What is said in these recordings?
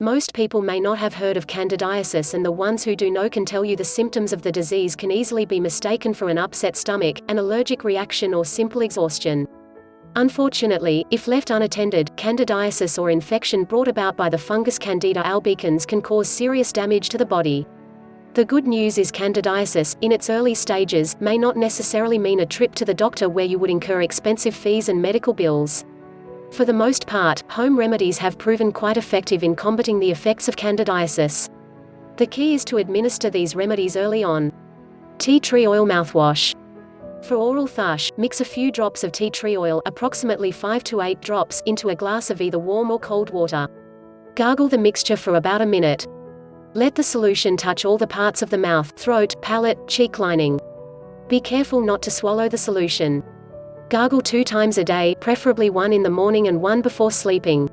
Most people may not have heard of candidiasis, and the ones who do know can tell you the symptoms of the disease can easily be mistaken for an upset stomach, an allergic reaction, or simple exhaustion. Unfortunately, if left unattended, candidiasis or infection brought about by the fungus Candida albicans can cause serious damage to the body. The good news is candidiasis, in its early stages, may not necessarily mean a trip to the doctor where you would incur expensive fees and medical bills. For the most part, home remedies have proven quite effective in combating the effects of candidiasis. The key is to administer these remedies early on. Tea tree oil mouthwash. For oral thrush, mix a few drops of tea tree oil, approximately 5 to 8 drops, into a glass of either warm or cold water. Gargle the mixture for about a minute. Let the solution touch all the parts of the mouth, throat, palate, cheek lining. Be careful not to swallow the solution. Gargle 2 times a day, preferably one in the morning and one before sleeping.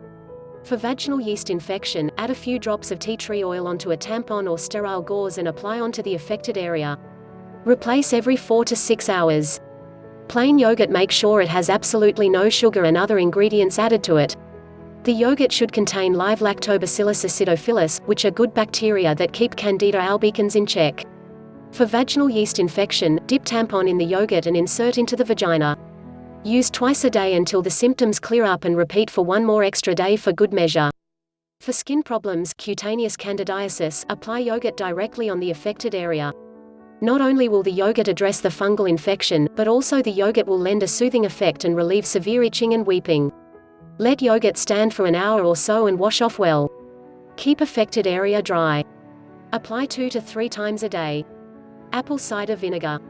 For vaginal yeast infection, add a few drops of tea tree oil onto a tampon or sterile gauze and apply onto the affected area. Replace every 4 to 6 hours. Plain yogurt, make sure it has absolutely no sugar and other ingredients added to it. The yogurt should contain live Lactobacillus acidophilus, which are good bacteria that keep Candida albicans in check. For vaginal yeast infection, dip tampon in the yogurt and insert into the vagina. Use twice a day until the symptoms clear up, and repeat for one more extra day for good measure. For skin problems, cutaneous candidiasis, apply yogurt directly on the affected area. Not only will the yogurt address the fungal infection, but also the yogurt will lend a soothing effect and relieve severe itching and weeping. Let yogurt stand for an hour or so and wash off well. Keep affected area dry. Apply 2 to 3 times a day. Apple cider vinegar.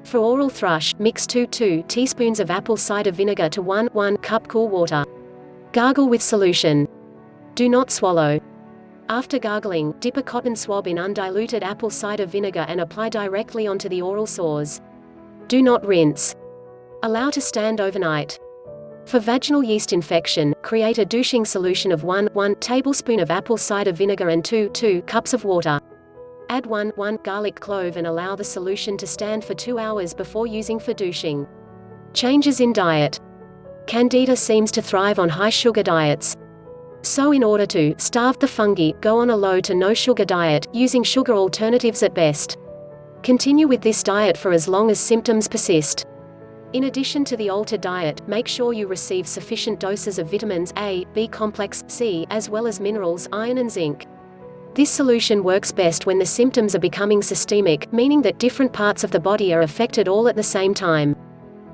For oral thrush, mix 2 teaspoons of apple cider vinegar to 1 cup cool water. Gargle with solution. Do not swallow. After gargling, dip a cotton swab in undiluted apple cider vinegar and apply directly onto the oral sores. Do not rinse. Allow to stand overnight. For vaginal yeast infection, create a douching solution of 1 tablespoon of apple cider vinegar and 2 cups of water. Add 1 garlic clove and allow the solution to stand for 2 hours before using for douching. Changes in diet. Candida seems to thrive on high-sugar diets. So in order to starve the fungi, go on a low to no-sugar diet, using sugar alternatives at best. Continue with this diet for as long as symptoms persist. In addition to the altered diet, make sure you receive sufficient doses of vitamins A, B complex, C, as well as minerals, iron and zinc. This solution works best when the symptoms are becoming systemic, meaning that different parts of the body are affected all at the same time.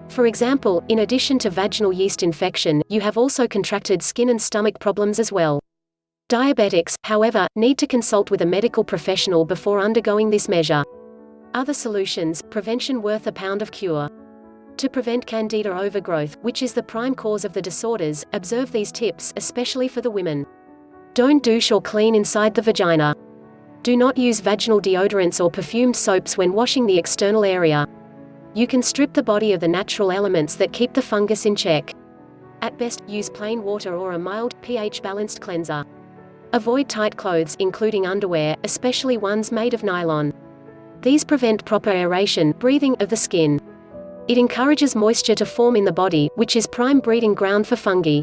For example, in addition to vaginal yeast infection, you have also contracted skin and stomach problems as well. Diabetics, however, need to consult with a medical professional before undergoing this measure. Other solutions: prevention worth a pound of cure. To prevent Candida overgrowth, which is the prime cause of the disorders, observe these tips, especially for the women. Don't douche or clean inside the vagina. Do not use vaginal deodorants or perfumed soaps when washing the external area. You can strip the body of the natural elements that keep the fungus in check. At best, use plain water or a mild, pH-balanced cleanser. Avoid tight clothes, including underwear, especially ones made of nylon. These prevent proper aeration, breathing, of the skin. It encourages moisture to form in the body, which is prime breeding ground for fungi.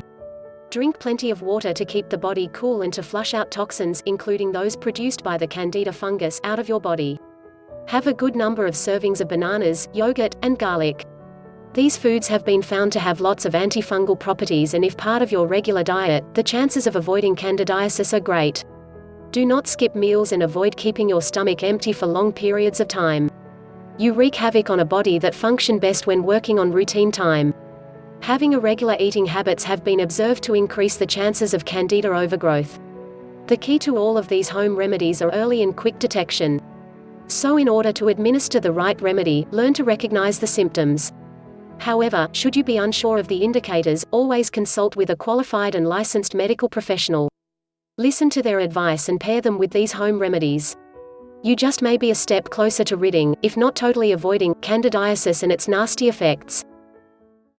Drink plenty of water to keep the body cool and to flush out toxins, including those produced by the Candida fungus, out of your body. Have a good number of servings of bananas, yogurt, and garlic. These foods have been found to have lots of antifungal properties, and if part of your regular diet, the chances of avoiding candidiasis are great. Do not skip meals and avoid keeping your stomach empty for long periods of time. You wreak havoc on a body that functions best when working on routine time. Having irregular eating habits have been observed to increase the chances of Candida overgrowth. The key to all of these home remedies are early and quick detection. So in order to administer the right remedy, learn to recognize the symptoms. However, should you be unsure of the indicators, always consult with a qualified and licensed medical professional. Listen to their advice and pair them with these home remedies. You just may be a step closer to ridding, if not totally avoiding, candidiasis and its nasty effects.